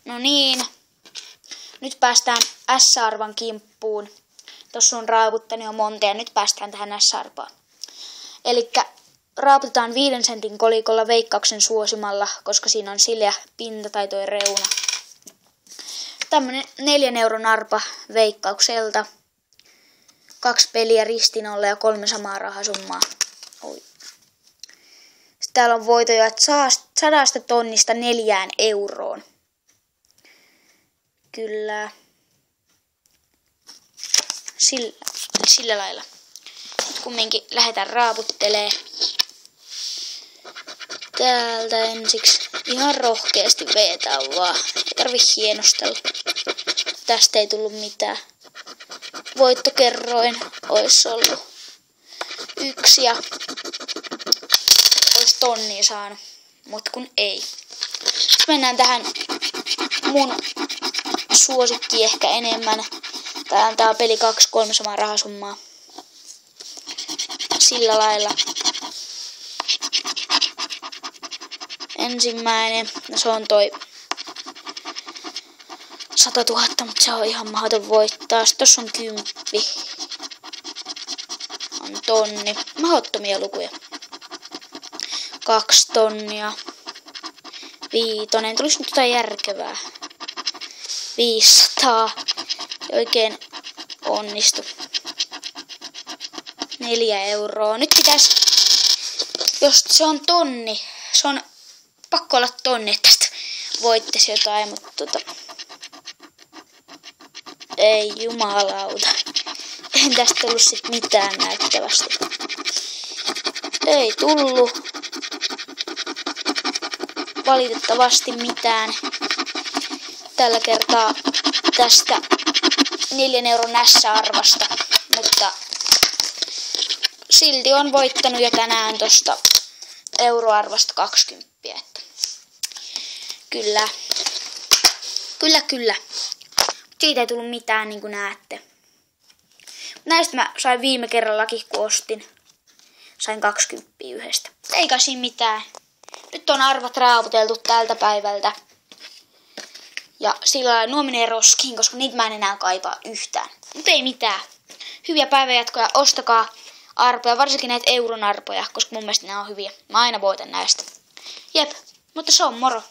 No niin. Nyt päästään S-arvan kimppuun. Tossa on raaputtanut jo monta ja nyt päästään tähän S-arvaan. Elikkä raaputetaan 5 sentin kolikolla Veikkauksen suosimalla, koska siinä on sileä pinta tai toi reuna. Tämmönen 4 euron arpa Veikkaukselta. 2 peliä ristinolla ja 3 samaa rahasummaa. Oi. Sitten täällä on voitoja 100 tonnista 4 euroon. Kyllä. Sillä lailla. Nyt kumminkin lähdetään raaputtelee. Täältä ensiksi ihan rohkeasti vetää vaan. Ei tarvi hienostella. Tästä ei tullut mitään. Voittokerroin olisi ollut 1 ja olisi tonnia saanut. Mut kun ei. Sitten mennään tähän mun suosikki ehkä enemmän. Tää antaa peli 2-3 samaa rahasummaa. Sillä lailla. Ensimmäinen, no se on toi 100 000, mutta se on ihan mahdoton voittaa. Sitten tossa on 10. On tonni. Mahdottomia lukuja. 2 tonnia. 5. Tulisi nyt jotain järkevää. 500. Ei oikein onnistu. 4 euroa. Nyt pitäisi, jos se on tonni, se on pakko olla tonni, että tästä voittaisi jotain, mutta ei jumalauta. En tästä tullut sit mitään näyttävästi. Ei tullut valitettavasti mitään. Tällä kertaa tästä 4 euron S-arvasta, mutta silti on voittanut jo tänään tosta euroarvasta 20. Että Kyllä. Siitä ei tullut mitään, niin kuin näette. Näistä mä sain viime kerrallakin, kun ostin. Sain 20 yhdestä. Eikä siinä mitään. Nyt on arvat raaputeltu tältä päivältä. Ja sillä lailla nuo menee roskiin, koska niitä mä en enää kaipaa yhtään. Mutta ei mitään. Hyviä päivänjatkoja, ostakaa arpoja, varsinkin näitä euron arpoja, koska mun mielestä nämä on hyviä. Mä aina voitan näistä. Jep, mutta se on moro.